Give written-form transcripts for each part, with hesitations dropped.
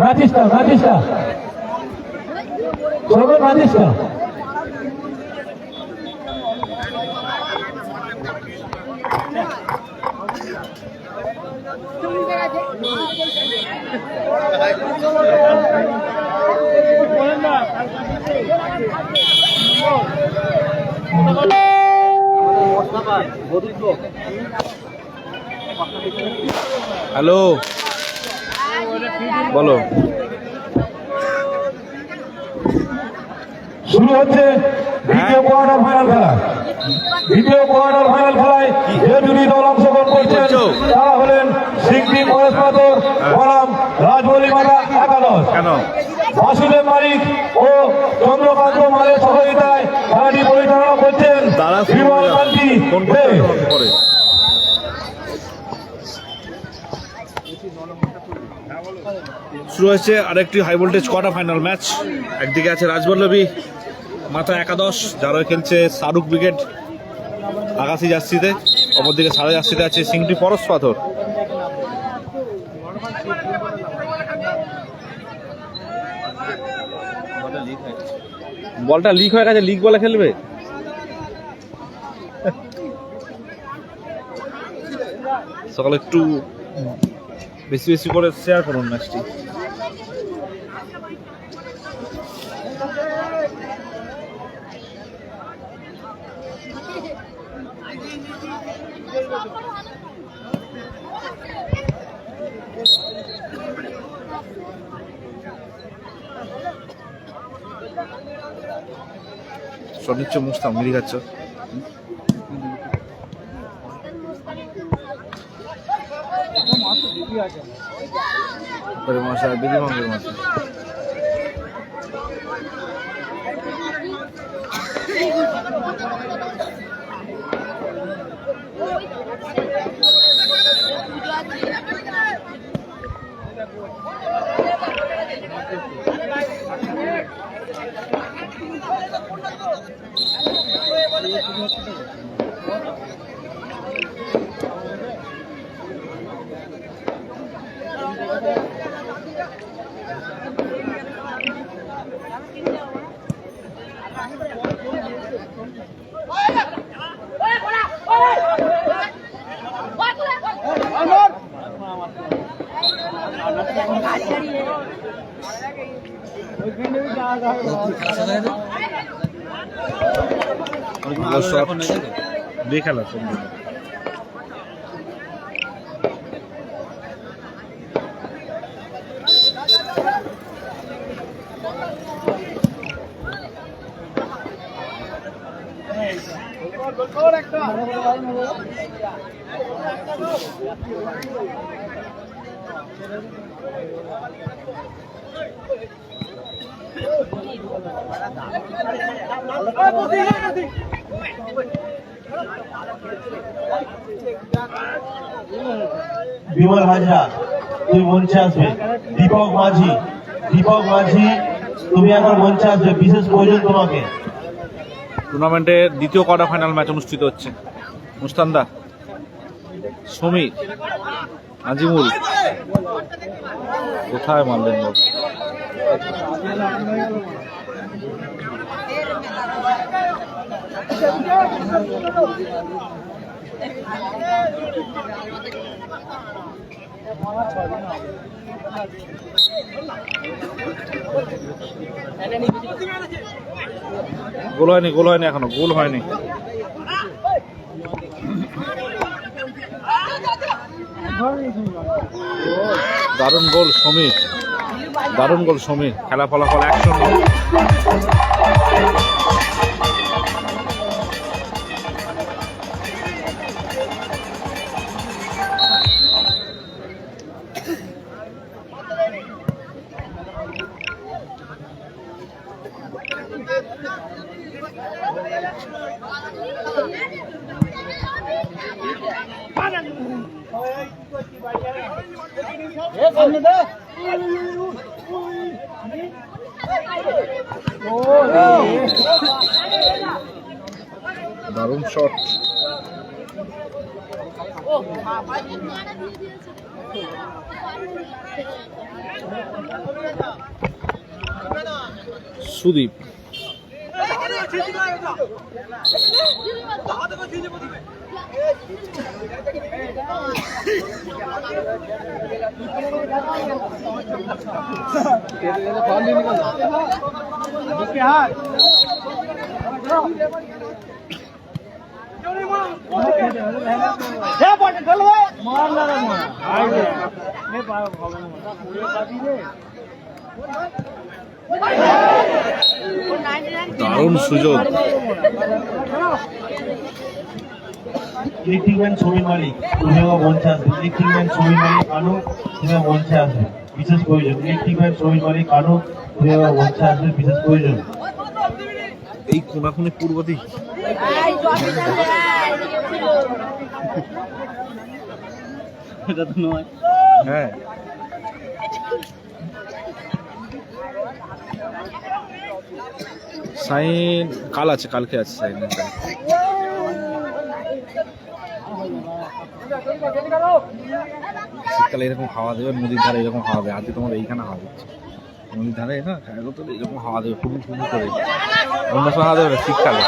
রাজিস্টা সবাই রাজিস্টা হ্যালো বলো। শুরু হচ্ছে দ্বিতীয় কোয়ার্টার ফাইনাল খেলা। দ্বিতীয় কোয়ার্টার ফাইনাল খেলায় যে দুটি দল অংশগ্রহণ করছেন তারা হলেন সিংটি পরেশ পাথর বনাম রাজবলি মাতা একাদশ। বাসুদেব মালিক ও চন্দ্রকান্ত মালের সহযোগিতায় খেলাটি পরিচালনা করছেন বিমল কান্তি। শুরু হয়েছে আরেকটি high voltage quarter final match. একদিকে আছে রাজবল্লভী মাতা একাদশ, যারা খেলছে শাহরুখ ব্রিগেড আকাশি জার্সিতে, অপরদিকে সাদা জার্সিতে আছে সিংটি পরশ পাথর। বলটা লিক হয়ে গেছে, লিক বলে খেলবে। সকালে একটু বেশি বেশি করে শেয়ার করুন ম্যাচটি। সনিচ্ছ মুস্তাম মিলি খাচ্ছ। মাসা বিধি মাঙ্গের মাসা খেলা বিমল হাজরা তুমি মঞ্চে আসবে। দীপক মাঝি তুমি এখন মঞ্চে আসবে, বিশেষ প্রয়োজন তোমাকে। টুর্নামেন্টের দ্বিতীয় কোয়ার্টার ফাইনাল ম্যাচ অনুষ্ঠিত হচ্ছে। মুস্তান্দা, সমীর, আজিমুল কোথায় মারলেন বল? গোল হয়নি এখনো, গোল হয়নি। দারুণ গোল সমীর, খেলা ফলাফল 1-0। দারুণ শট। সুদীপ দারুণ সুযোগ। ইলেকট্রিকম্যান সমীর মালিক তুমিও মঞ্চে আসবে। ইলেকট্রিকম্যান সমীর মালিক কানু তুমিও মঞ্চে আসবে, বিশেষ প্রয়োজন। ইলেকট্রিকম্যান সমীর মালিক কানু তুমিও মঞ্চে আসবে, বিশেষ প্রয়োজন। এই কোনাকুনি পূর্ব দিক এটা তো নয়। হ্যাঁ সাইন কাল আছে, কালকে আছে সাইন। শীতকালে এরকম হাওয়া দেবে, নদীর ধারে এরকম হাওয়া দেবে। আজকে তোমার এইখানে হাওয়া দিচ্ছে নদীর ধারে না, তো এরকম হাওয়া দেবে ফুটু ফুটু করে। অন্য সময় হাওয়া দেবে না শীতকালে।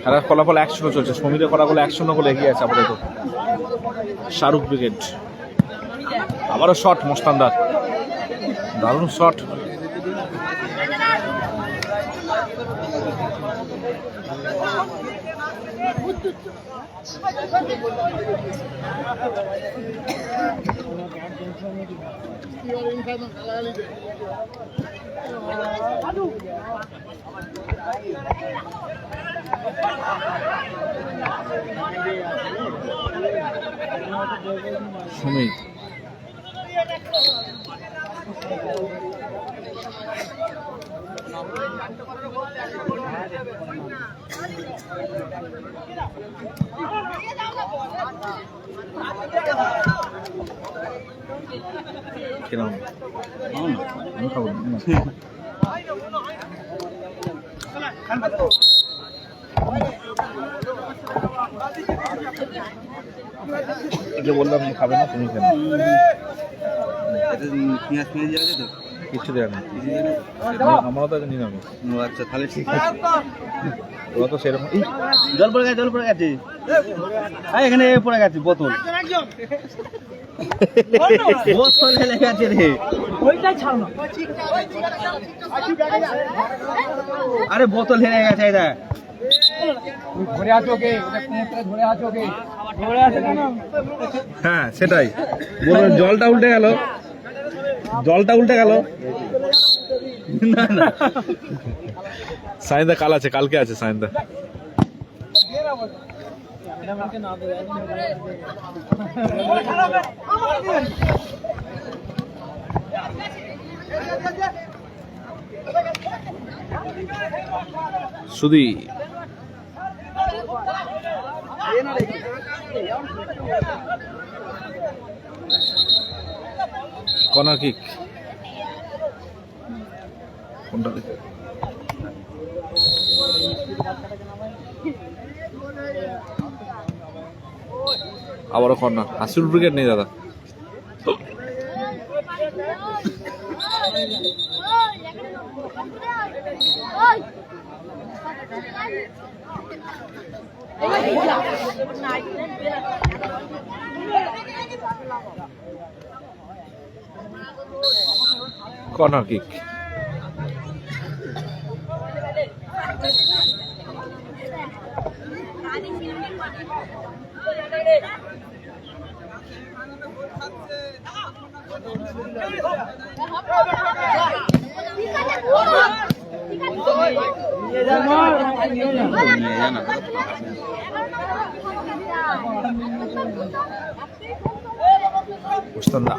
খেলার ফলাফল 1-0 চলছে। সমীরের ফলাফল 1-0 বলে এগিয়ে আছে আপাতত শাহরুখ ব্রিগেড। আবারও শট মোস্তানদার, দারুণ শট। সমীর কিরকম আমি খাবো না। যে বললাম খাবে না, তুমি কেন? পেঁয়াজ পেঁয়াজ আছে তো, কিছু দেয় না, আমারও তো নিরামিষ। আচ্ছা তাহলে ঠিক আছে। ওরা তো সেরকম। জল পড়ে গেছে, জল পড়ে গেছে। এখানে পড়ে গেছে বোতল, বোতল হেলে গেছে রে। আরে বোতল হেলে গেছে এটা। হ্যাঁ সেটাই বলবেন, জলটা উল্টে গেল, জলটা উল্টে গেল। না না সাইন্দা কাল আছে, কালকে আছে সাইন্দা। সুধী কর্নার কিক, কোনটা দেখে আবারও কর্নার। হাসিল ব্রিগেড নেই দাদা। কর্নার কিক, মুস্তান্দা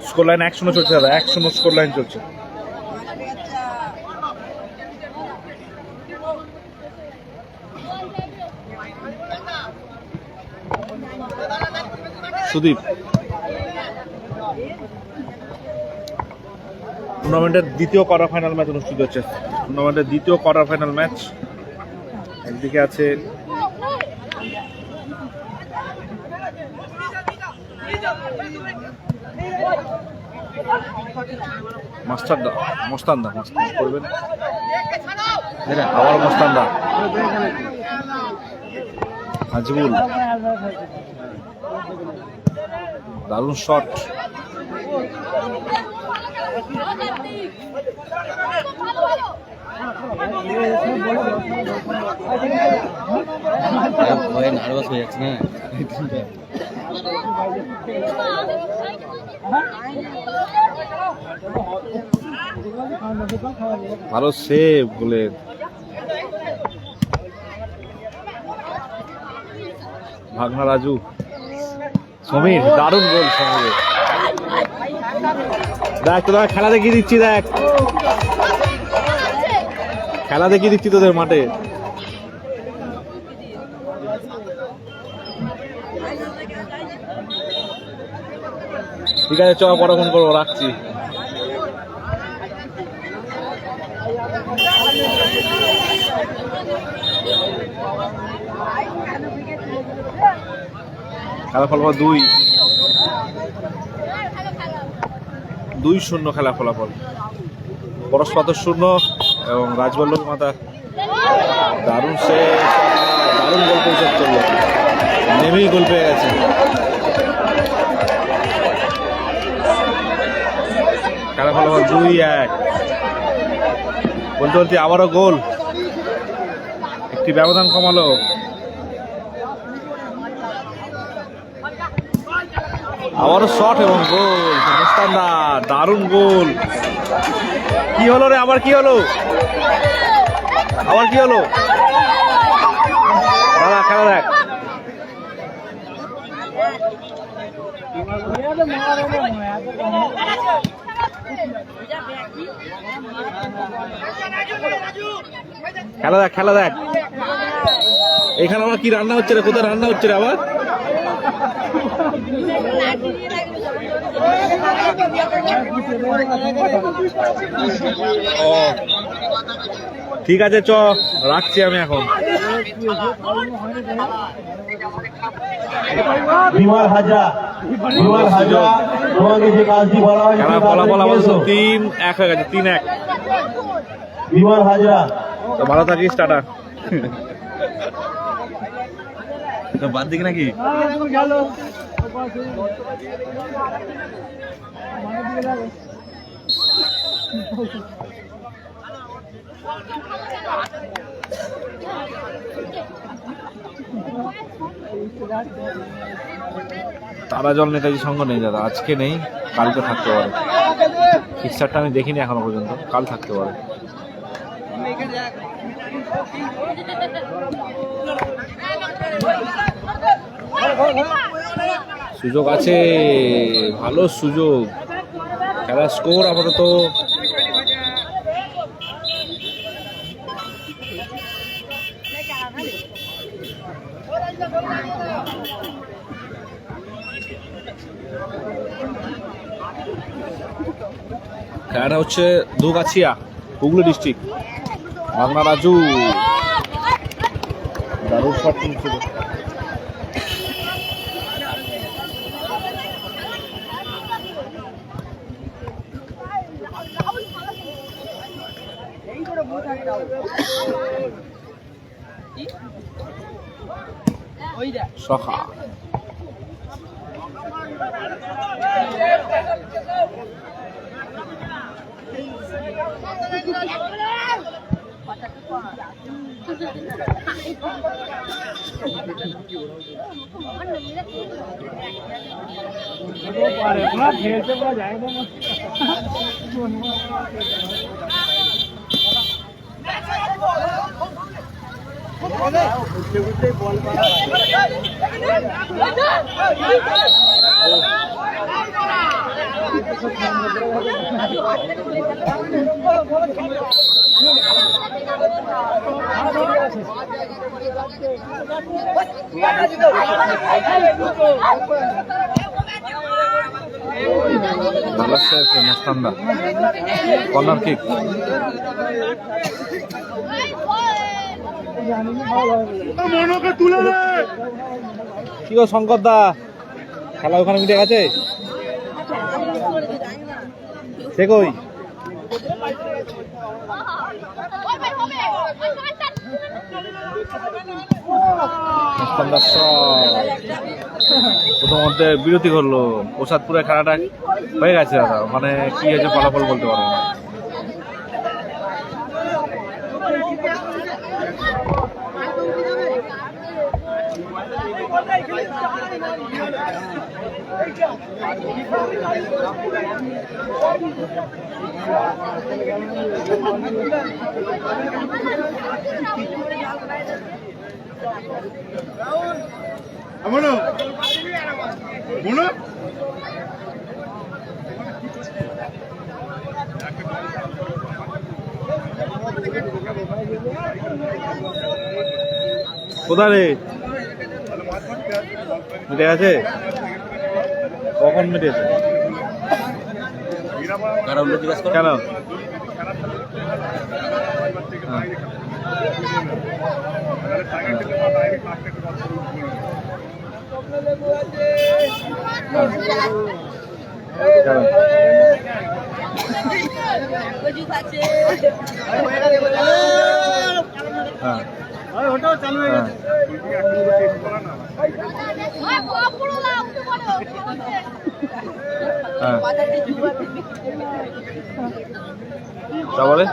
স্কোর লাইন 1-0 চলছে দাদা, 1-0 স্কোর লাইন চলছে। সুদীপ টুর্নামেন্টের দ্বিতীয় কোয়ার্টার ফাইনাল ম্যাচ অনুষ্ঠিত হচ্ছে। টুর্নামেন্টের দ্বিতীয় কোয়ার্টার ফাইনাল ম্যাচ। একদিকে আছে মোস্তানদা করবেন, আবার মোস্তানদা, হাজিবুল, দারুণ শট, নার্ভাস হয়ে যাচ্ছে না। ভালো সেভ গোলের। ভাগনা রাজু, সমীর, দারুণ গোল সমীর। দেখ তোরা খেলা দেখিয়ে দিচ্ছি, দেখ খেলা দেখিয়ে দিচ্ছি তোদের মাঠে। ঠিক আছে চ, পরে ফোন করবো, রাখছি। খেলা ফলাফল 2-0 খেলা ফলাফল। পরশপাথর 0 এবং রাজবল্লভ মাতা দারুণ দারুণ গোল পরিশোধ করলো, নেমেই গোল পেয়ে গেছে। খেলা ফলাফল 2-1। বলতে বলতে আবারও গোল, একটি ব্যবধান কমালো। আবারও শট এবং গোল, মোস্তানদার, দারুণ গোল। কি হলো রে, আবার কি হলো, আবার কি হলো দাদা, খেলা দেখ। খেলা দেখ, খেলা দেখ। এখানে আবার কি রান্না হচ্ছে রে, কোথায় রান্না হচ্ছে রে আবার? ও ঠিক আছে চ, রাখছি আমি এখন। বিমল হাজরা, তোমাকে যে কাজটি বলা হয়েছে খেলা ফলাফল আপাতত 3-1 হয়ে গেছে, 3-1। বিমল হাজরা, তো ভালো থাকিস, টাটা। বাদ দিকে নাকি? তারা জল নেতাজি সঙ্গ নেই দাদা, আজকে নেই, কালকে থাকতে পারে। ফিক্সারটা আমি দেখিনি এখনো পর্যন্ত, কাল থাকতে পারে। সুযোগ আছে, ভালো সুযোগ। খেলার স্কোর আপাতত খেলাটা হচ্ছে দুগাছিয়া, হুগলি ডিস্ট্রিক্ট। ভাগনা রাজু, দারুণ শট ছিল। সখা ভালো আছে মাস্তানদা কর্নার কিক কি গো শঙ্কর দা খেলা ওখানে মিটে গেছে সে কই প্রথমতে বিরতি করলো প্রসাদপুরের খেলাটা হয়ে গেছে দাদা মানে কি হয়েছে ফলাফল বলতে পারবো না কোথায় রে মিটে গেছে কখন মিটেছে কেন ওটাও চালু হয়ে গেছে তারপরে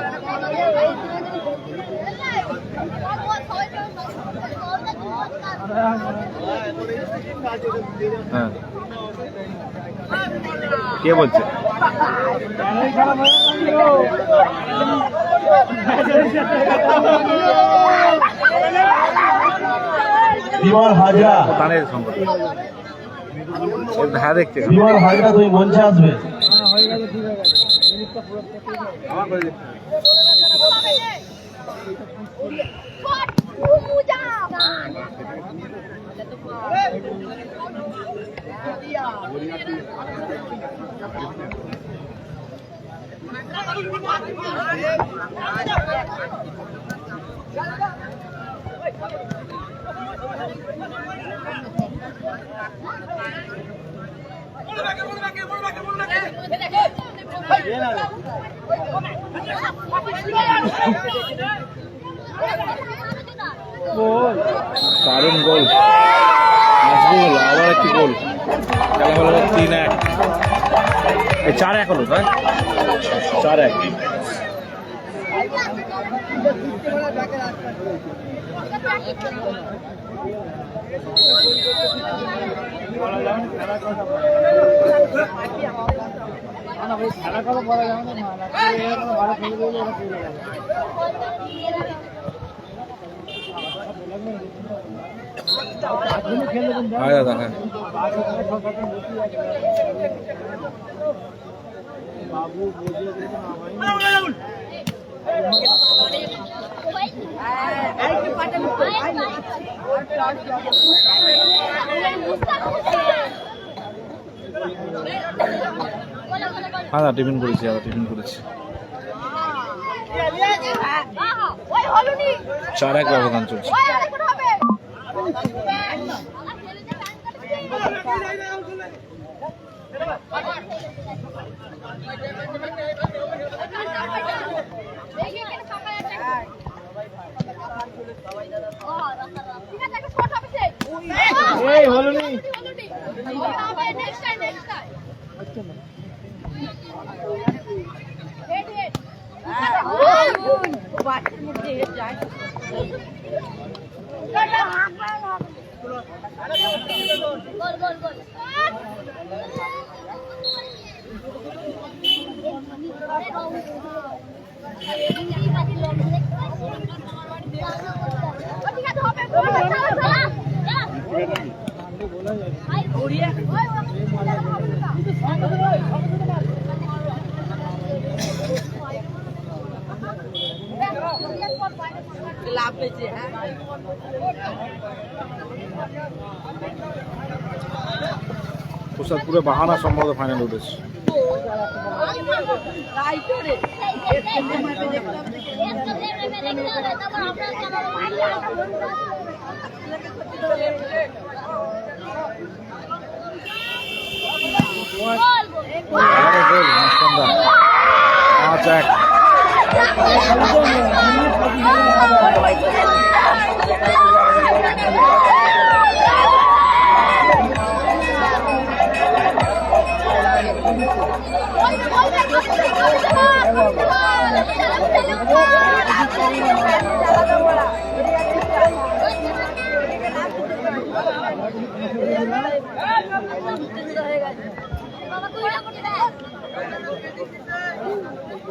হ্যাঁ কে বলছে বিমল হাজরা তানের সংকট হ্যাঁ দেখতে বিমল হাজরা তুমি মঞ্চে আসবে দারুণ গোল নাজবুল আবার একটি গোল খেলা হলো 3-1 4-1 হলো তাই 4-1 খেলা কথা বলা যাবে না ভালো খেলে দিলে ওরা খেলে যাবে হ্যাঁ দাদা হ্যাঁ বাবু হ্যাঁ দাদা টিফিন করেছি দাদা টিফিন করেছি 4-1 ব্যবধান চলছে বাচ্চার মুখ দিয়ে যায় গোল গোল গোল লাভ পেয়েছে হ্যাঁ প্রসাদপুরে বাহানা সম্ভবত ফাইনাল উঠেছে।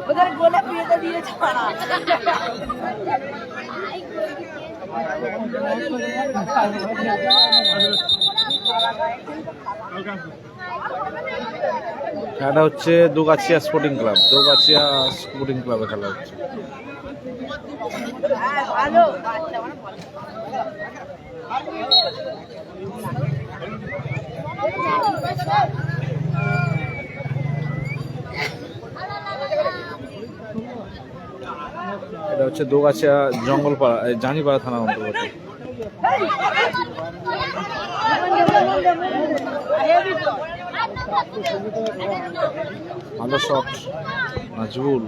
ওদের গোলে পিড়ে দিয়ে ছাড়া এটা হচ্ছে দুগাছিয়া স্পোর্টিং ক্লাব, দুগাছিয়া স্পোর্টিং ক্লাবে খেলা হচ্ছে। ভালো এটা হচ্ছে দোগাছিয়া জঙ্গলপাড়া, জানিপাড়া থানার অন্তর্গত। ভালো শট নাজবুল,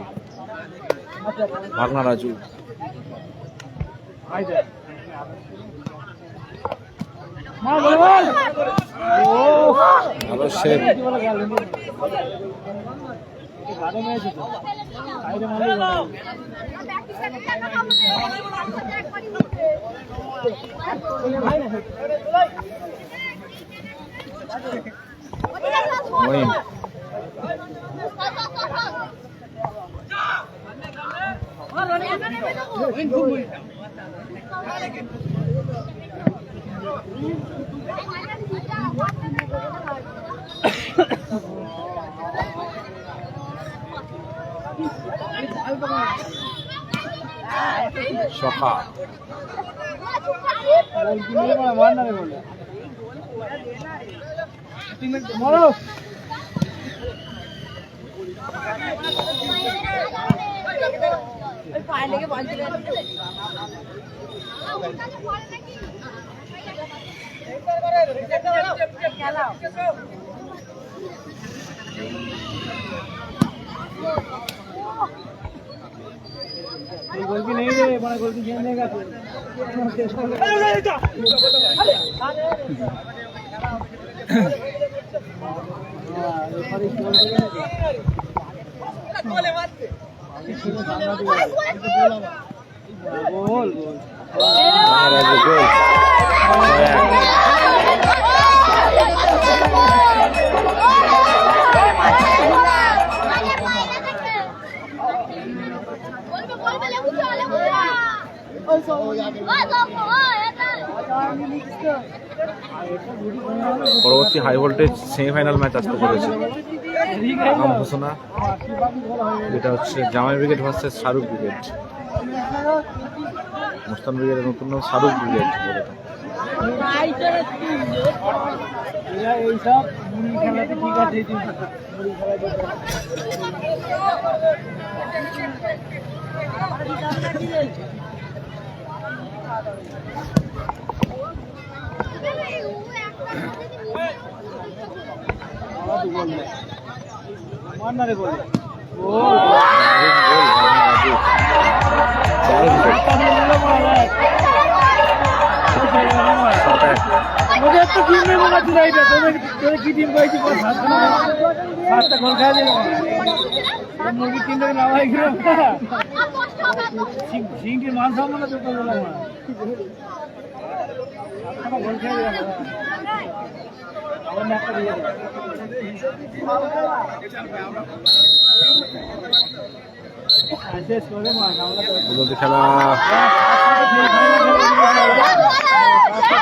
ভাগনা রাজু। ভালো সেভ। মহিম সখা পায়ে লেগে বল চলে খেলাও गोलकी नहीं दे बड़ा गोलकी खेलने का गोल পরবর্তী হাই ভোল্টেজ সেমিফাইনাল ম্যাচ আসতে চলেছে। নাম ঘোষণা, যেটা হচ্ছে জামাই ব্রিগেড ভার্সেস শাহরুখ ব্রিগেড। মুস্তান ব্রিগেডের নতুন নাম শাহরুখ ব্রিগেড। এইসব খেলাতে ঠিক আছে मारना रे गोल मुझे तो टीम में मना चुराई था तुम्हें की टीम कोई थी सात तक गोल खा दिया मुर्गी टीम में नाम आई সিংটির মান সম্মান দোকান বলা গোল খেয়ে আবার ম্যাচটা দিয়ে শেষ করে বলতে খেলা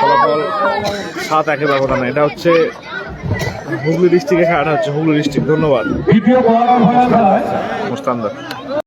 ফলাফল 7-1 ব্যবধান। এটা হচ্ছে হুগলি ডিস্ট্রিক্টে খেলাটা হচ্ছে, হুগলি ডিস্ট্রিক্ট। ধন্যবাদ দ্বিতীয় কোয়ার্টার ফাইনাল খেলায় মুস্তানদার।